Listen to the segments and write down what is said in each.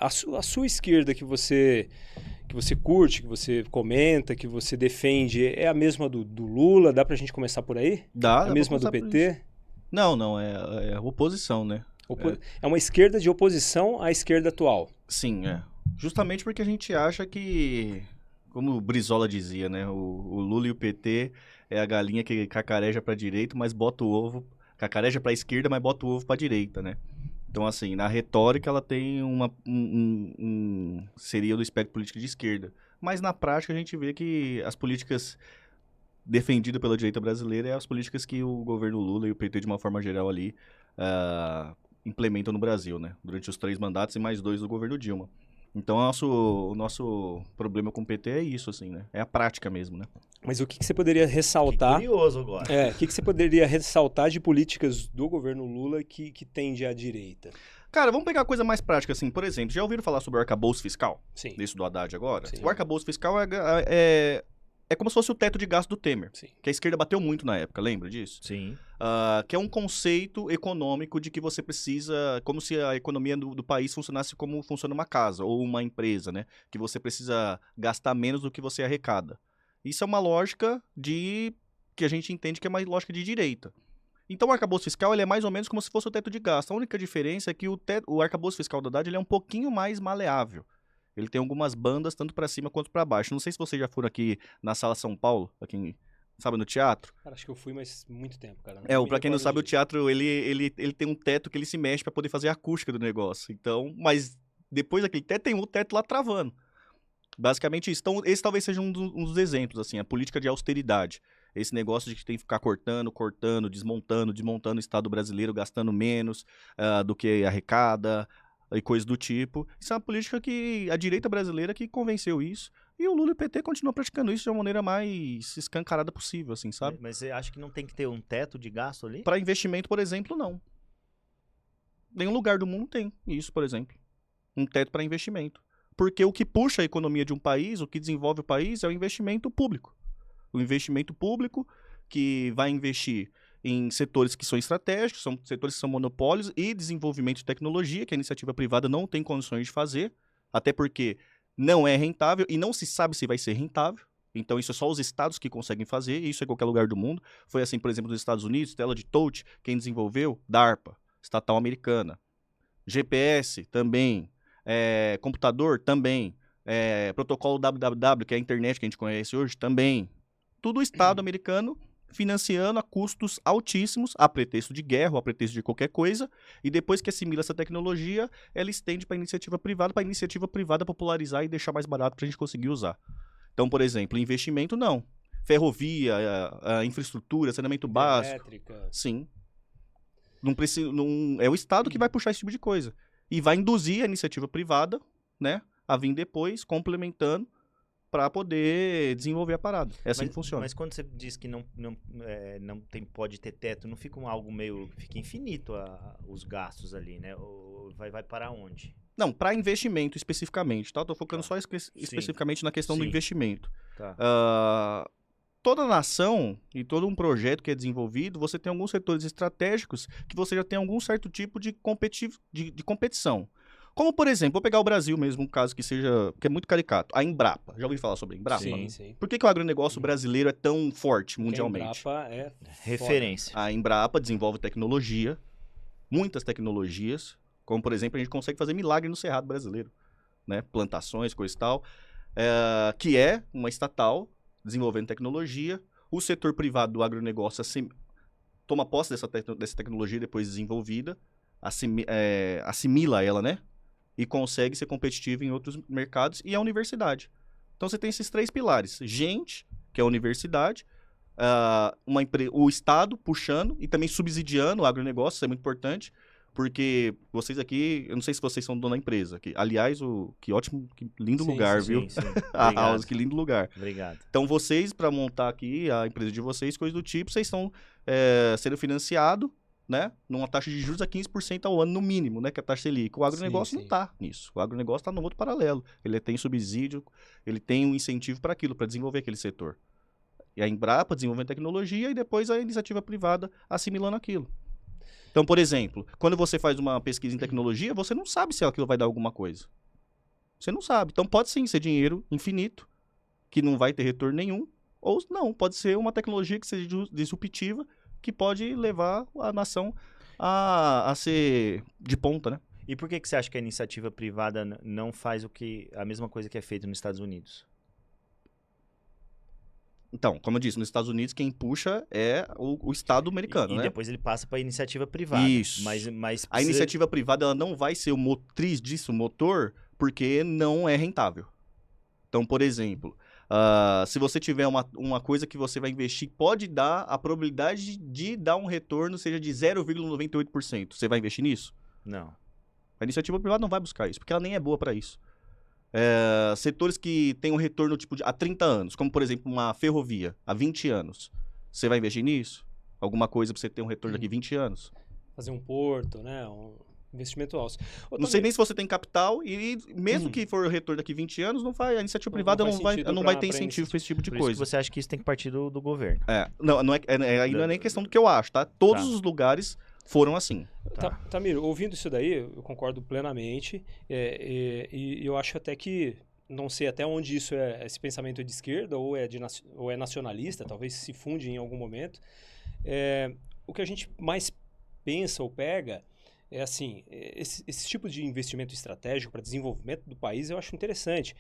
A sua esquerda que você curte, que você comenta, que você defende, é a mesma do Lula? Dá pra gente começar por aí? Dá, É a dá pra mesma do começar por isso. PT? Não, não, é oposição, né? É, É uma esquerda de oposição à esquerda atual. sim, é. Justamente porque a gente acha que, como o Brizola dizia, né? O Lula e o PT é a galinha que cacareja pra direita, mas bota o ovo. Cacareja pra esquerda, mas bota o ovo pra direita, né? Então, assim, na retórica ela tem seria do espectro político de esquerda. Mas na prática a gente vê que as políticas defendidas pela direita brasileira é as políticas que o governo Lula e o PT, de uma forma geral ali, implementam no Brasil, né? Durante os 3 mandatos e mais 2 do governo Dilma. Então, o nosso problema com o PT é isso, assim, né? É a prática mesmo, né? Mas o que você poderia Que ressaltar? curioso agora. O que você poderia ressaltar de políticas do governo Lula que tende à direita? Cara, vamos pegar a coisa mais prática, assim. Por exemplo, já ouviram falar sobre o arcabouço fiscal? Sim. Desse do Haddad agora? Sim. O arcabouço fiscal é como se fosse o teto de gasto do Temer. Sim. Que a esquerda bateu muito na época, lembra disso? Sim. Que é um conceito econômico de que você precisa, como se a economia do país funcionasse como funciona uma casa ou uma empresa, né? Que você precisa gastar menos do que você arrecada. Isso é uma lógica que a gente entende que é uma lógica de direita. Então o arcabouço fiscal ele é mais ou menos como se fosse o teto de gasto. A única diferença é que o arcabouço fiscal da Haddad ele é um pouquinho mais maleável. Ele tem algumas bandas, tanto para cima quanto para baixo. Não sei se vocês já foram aqui na Sala São Paulo, sabe, no teatro. Cara, acho que eu fui, mas muito tempo, cara. Pra quem não sabe, o teatro, ele tem um teto que ele se mexe para poder fazer a acústica do negócio. Então, mas depois daquele teto, tem um teto lá travando. Basicamente isso. Então, esse talvez seja um dos exemplos, assim, a política de austeridade. Esse negócio de que tem que ficar cortando, desmontando o Estado brasileiro, gastando menos do que arrecada e coisas do tipo. Isso é uma política que a direita brasileira que convenceu isso. E o Lula e o PT continuam praticando isso de uma maneira mais escancarada possível, assim, sabe? Mas você acha que não tem que ter um teto de gasto ali? Para investimento, por exemplo, não. Nenhum lugar do mundo tem isso, por exemplo. Um teto para investimento. Porque o que puxa a economia de um país, o que desenvolve o país, é o investimento público. O investimento público que vai investir em setores que são estratégicos, são setores que são monopólios e desenvolvimento de tecnologia, que a iniciativa privada não tem condições de fazer, até porque não é rentável e não se sabe se vai ser rentável. Então isso é só os estados que conseguem fazer, e isso é em qualquer lugar do mundo. Foi assim, por exemplo, nos Estados Unidos, tela de touch, quem desenvolveu? DARPA, estatal americana. GPS também, computador também, protocolo www, que é a internet que a gente conhece hoje, também. Tudo o Estado americano financiando a custos altíssimos, a pretexto de guerra ou a pretexto de qualquer coisa, e depois que assimila essa tecnologia, ela estende para a iniciativa privada popularizar e deixar mais barato para a gente conseguir usar. Então, por exemplo, investimento não. Ferrovia, a infraestrutura, saneamento básico. Elétrica. Sim. É o Estado que vai puxar esse tipo de coisa. E vai induzir a iniciativa privada, né, a vir depois, complementando, para poder desenvolver a parada. É assim que funciona. Mas quando você diz que não pode ter teto, não fica algo meio... Fica infinito os gastos ali, né? Ou vai para onde? Não, para investimento especificamente, tá? Tô focando só especificamente na questão do investimento. Tá. Toda nação e todo um projeto que é desenvolvido, você tem alguns setores estratégicos que você já tem algum certo tipo de competição. Como, por exemplo, vou pegar o Brasil mesmo, um caso que é muito caricato. A Embrapa. Já ouviu falar sobre a Embrapa? Sim. Por que o agronegócio brasileiro é tão forte mundialmente? A Embrapa é referência. A Embrapa desenvolve tecnologia, muitas tecnologias, como, por exemplo, a gente consegue fazer milagre no Cerrado brasileiro, né? Plantações, coisa e tal, que é uma estatal desenvolvendo tecnologia. O setor privado do agronegócio toma posse dessa tecnologia depois desenvolvida, assimila ela, né? E consegue ser competitivo em outros mercados, e a universidade. Então você tem esses 3 pilares. Gente, que é a universidade, o Estado puxando e também subsidiando o agronegócio, isso é muito importante, porque vocês aqui, eu não sei se vocês são dono da empresa, aliás, que ótimo, que lindo lugar, viu? Sim. A House, que lindo lugar. Obrigado. Então vocês, para montar aqui a empresa de vocês, coisas do tipo, vocês estão sendo financiados, né, numa taxa de juros a 15% ao ano no mínimo, né, que é a taxa Selic. O agronegócio não está nisso. O agronegócio está no outro paralelo. Ele tem subsídio, ele tem um incentivo para aquilo, para desenvolver aquele setor. E a Embrapa desenvolvendo tecnologia e depois a iniciativa privada assimilando aquilo. Então, por exemplo, quando você faz uma pesquisa em tecnologia, você não sabe se aquilo vai dar alguma coisa. Você não sabe. Então, pode sim ser dinheiro infinito, que não vai ter retorno nenhum, ou não, pode ser uma tecnologia que seja disruptiva, que pode levar a nação a ser de ponta, né? E por que você acha que a iniciativa privada não faz a mesma coisa que é feito nos Estados Unidos? Então, como eu disse, nos Estados Unidos quem puxa é o Estado americano, E né? depois ele passa para a iniciativa privada. Isso. Mas A precisa- iniciativa privada ela não vai ser o motriz disso, o motor, porque não é rentável. Então, por exemplo, se você tiver uma coisa que você vai investir, pode dar a probabilidade de dar um retorno, seja de 0,98%. Você vai investir nisso? Não. A iniciativa privada não vai buscar isso, porque ela nem é boa para isso. Setores que têm um retorno tipo há 30 anos, como por exemplo uma ferrovia, há 20 anos. Você vai investir nisso? Alguma coisa para você ter um retorno daqui 20 anos? Fazer um porto, né? Um investimento alto. Não sei nem se você tem capital e mesmo que for o retorno daqui 20 anos, a iniciativa privada não vai ter incentivo para esse tipo de Por isso coisa. que você acha que isso tem que partir do governo. Não é nem questão do que eu acho, tá? Todos os lugares foram assim. Tamiro, ouvindo isso daí, eu concordo plenamente. E eu acho até que, não sei até onde esse pensamento é de esquerda ou é nacionalista, talvez se funde em algum momento. O que a gente mais pensa ou pega é assim, esse tipo de investimento estratégico para desenvolvimento do país eu acho interessante.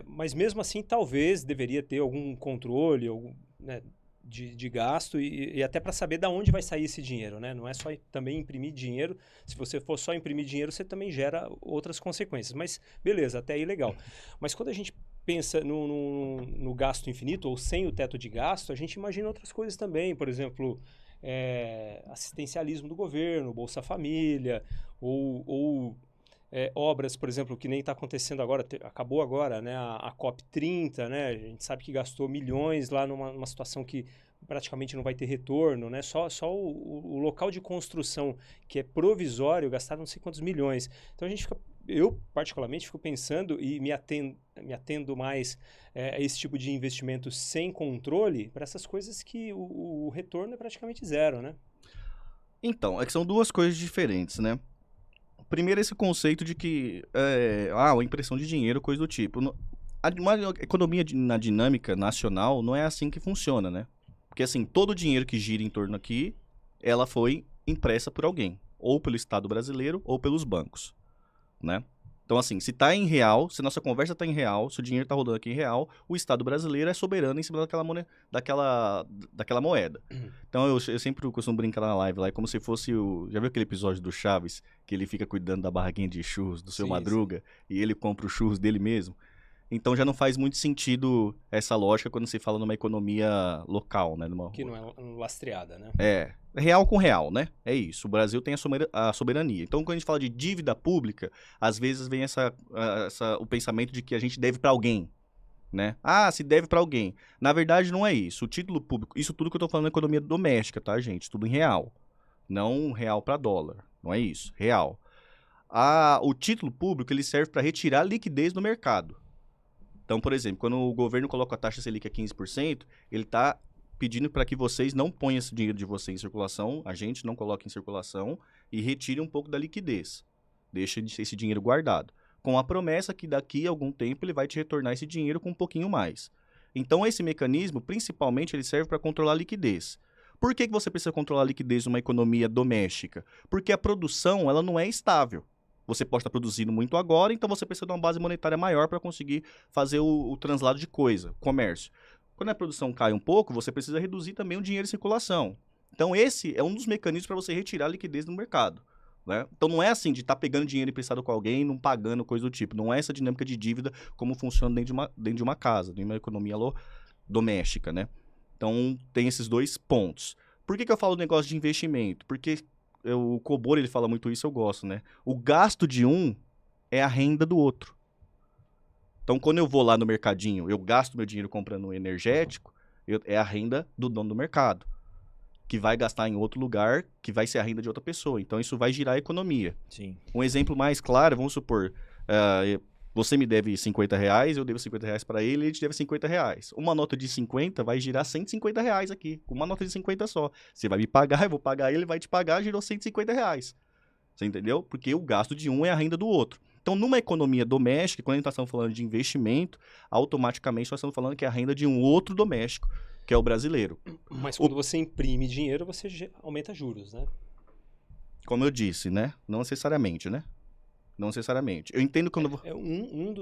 Mas mesmo assim, talvez deveria ter algum controle, né, de gasto e até para saber de onde vai sair esse dinheiro, né? Não é só também imprimir dinheiro. Se você for só imprimir dinheiro, você também gera outras consequências. Mas beleza, até aí legal. Mas quando a gente pensa no gasto infinito ou sem o teto de gasto, a gente imagina outras coisas também. Por exemplo, assistencialismo do governo, Bolsa Família, ou obras, por exemplo, que nem está acontecendo agora, acabou agora, né, a COP30, né, a gente sabe que gastou milhões lá numa situação que praticamente não vai ter retorno, né, só o local de construção que é provisório gastaram não sei quantos milhões. Então eu particularmente fico pensando e me atendo mais a esse tipo de investimento sem controle para essas coisas que o retorno é praticamente zero, né? Então, é que são duas coisas diferentes, né? Primeiro, esse conceito de que uma impressão de dinheiro, coisa do tipo. Uma economia na dinâmica nacional não é assim que funciona, né? Porque assim, todo o dinheiro que gira em torno aqui, ela foi impressa por alguém, ou pelo Estado brasileiro, ou pelos bancos, né? Então assim, se tá em real, se nossa conversa tá em real, se o dinheiro tá rodando aqui em real, o Estado brasileiro é soberano em cima daquela moeda. Então eu sempre costumo brincar na live lá, é como se fosse já viu aquele episódio do Chaves, que ele fica cuidando da barraquinha de churros do seu Madruga, e ele compra os churros dele mesmo? Então já não faz muito sentido essa lógica quando se fala numa economia local, né? Que não é lastreada, né? Real com real, né? É isso. O Brasil tem a soberania. Então, quando a gente fala de dívida pública, às vezes vem o pensamento de que a gente deve para alguém, né? Se deve para alguém. Na verdade, não é isso. O título público, isso tudo que eu tô falando é economia doméstica, tá, gente? Tudo em real. Não real para dólar. Não é isso. Real. O título público, ele serve para retirar liquidez do mercado. Então, por exemplo, quando o governo coloca a taxa Selic a 15%, ele está pedindo para que vocês não ponham esse dinheiro de vocês em circulação, a gente não coloque em circulação e retire um pouco da liquidez. Deixa esse dinheiro guardado. Com a promessa que daqui a algum tempo ele vai te retornar esse dinheiro com um pouquinho mais. Então, esse mecanismo, principalmente, ele serve para controlar a liquidez. Por que você precisa controlar a liquidez numa economia doméstica? Porque a produção ela não é estável. Você pode estar produzindo muito agora, então você precisa de uma base monetária maior para conseguir fazer o translado de coisa, comércio. Quando a produção cai um pouco, você precisa reduzir também o dinheiro em circulação. Então, esse é um dos mecanismos para você retirar a liquidez do mercado, né? Então, não é assim de estar pegando dinheiro emprestado com alguém e não pagando, coisa do tipo. Não é essa dinâmica de dívida como funciona dentro de uma casa, de uma economia doméstica, né? Então, tem esses dois pontos. Por que eu falo do negócio de investimento? Porque o Cobor, ele fala muito isso, eu gosto, né? O gasto de um é a renda do outro. Então, quando eu vou lá no mercadinho, eu gasto meu dinheiro comprando um energético, é a renda do dono do mercado, que vai gastar em outro lugar, que vai ser a renda de outra pessoa. Então, isso vai girar a economia. Sim. Um exemplo mais claro, vamos supor, Você me deve R$50, eu devo R$50 para ele, ele te deve R$50. Uma nota de 50 vai girar R$150 aqui. Uma nota de 50 só. Você vai me pagar, eu vou pagar ele vai te pagar, girou R$150. Você entendeu? Porque o gasto de um é a renda do outro. Então, numa economia doméstica, quando a gente está falando de investimento, automaticamente nós estamos falando que é a renda de um outro doméstico, que é o brasileiro. Mas quando você imprime dinheiro, você aumenta juros, né? Como eu disse, né? Não necessariamente, né? Não necessariamente. Eu entendo quando... Um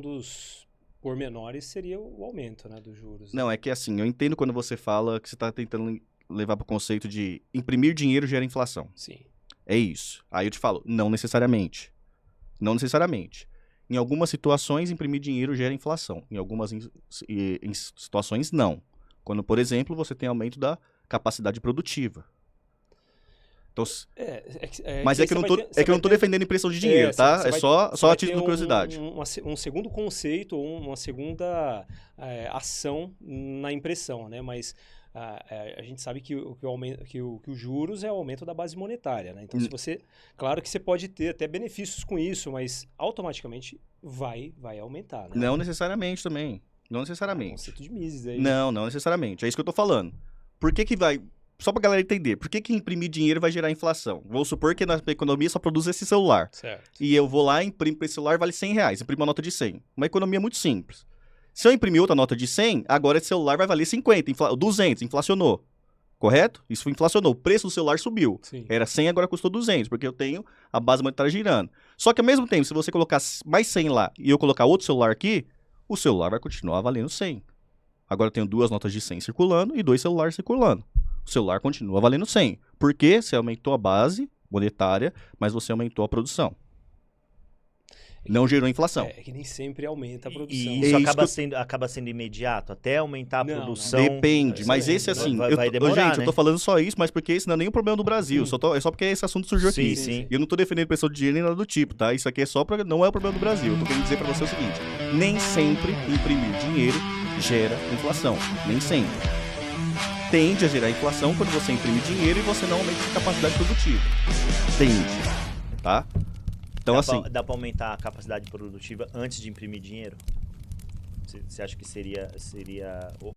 dos pormenores seria o aumento, né, dos juros. Não, é que assim, eu entendo quando você fala que você está tentando levar para o conceito de imprimir dinheiro gera inflação. Sim. É isso. Aí eu te falo, não necessariamente. Não necessariamente. Em algumas situações, imprimir dinheiro gera inflação. Em algumas em situações, não. Quando, por exemplo, você tem aumento da capacidade produtiva. Então, mas é que eu não tô defendendo impressão de dinheiro, tá? É só a título de curiosidade. Um segundo conceito, ou uma segunda ação na impressão, né? Mas a gente sabe que os juros é o aumento da base monetária, né? Então, claro que você pode ter até benefícios com isso, mas automaticamente vai aumentar, né? Não necessariamente também. Não necessariamente. Conceito de Mises aí. Não necessariamente. É isso que eu tô falando. Por que vai... Só pra galera entender, por que imprimir dinheiro vai gerar inflação? Vou supor que na economia só produz esse celular. Certo. E eu vou lá e imprimo pra esse celular, vale R$100. Imprimo uma nota de 100. Uma economia muito simples. Se eu imprimir outra nota de 100, agora esse celular vai valer 50, 200, inflacionou. Correto? Isso inflacionou. O preço do celular subiu. Sim. Era 100, agora custou 200, porque eu tenho a base monetária girando. Só que ao mesmo tempo, se você colocar mais 100 lá e eu colocar outro celular aqui, o celular vai continuar valendo 100. Agora eu tenho 2 notas de 100 circulando e 2 celulares circulando. O celular continua valendo 100. Porque você aumentou a base monetária, mas você aumentou a produção. Não gerou inflação. É que nem sempre aumenta a produção. E isso acaba sendo imediato, até aumentar a produção. Depende, mas esse assim... Vai demorar, gente, né? eu tô falando só isso, mas porque esse não é nem um problema do Brasil. É só porque esse assunto surgiu aqui. Sim. E eu não tô defendendo pressão de dinheiro nem nada do tipo, tá? Isso aqui não é o problema do Brasil. Eu tô querendo dizer pra você o seguinte. Nem sempre imprimir dinheiro gera inflação. Nem sempre. Tende a gerar inflação quando você imprime dinheiro e você não aumenta a capacidade produtiva. Tende, tá? Então, dá pra aumentar a capacidade produtiva antes de imprimir dinheiro? Você acha que seria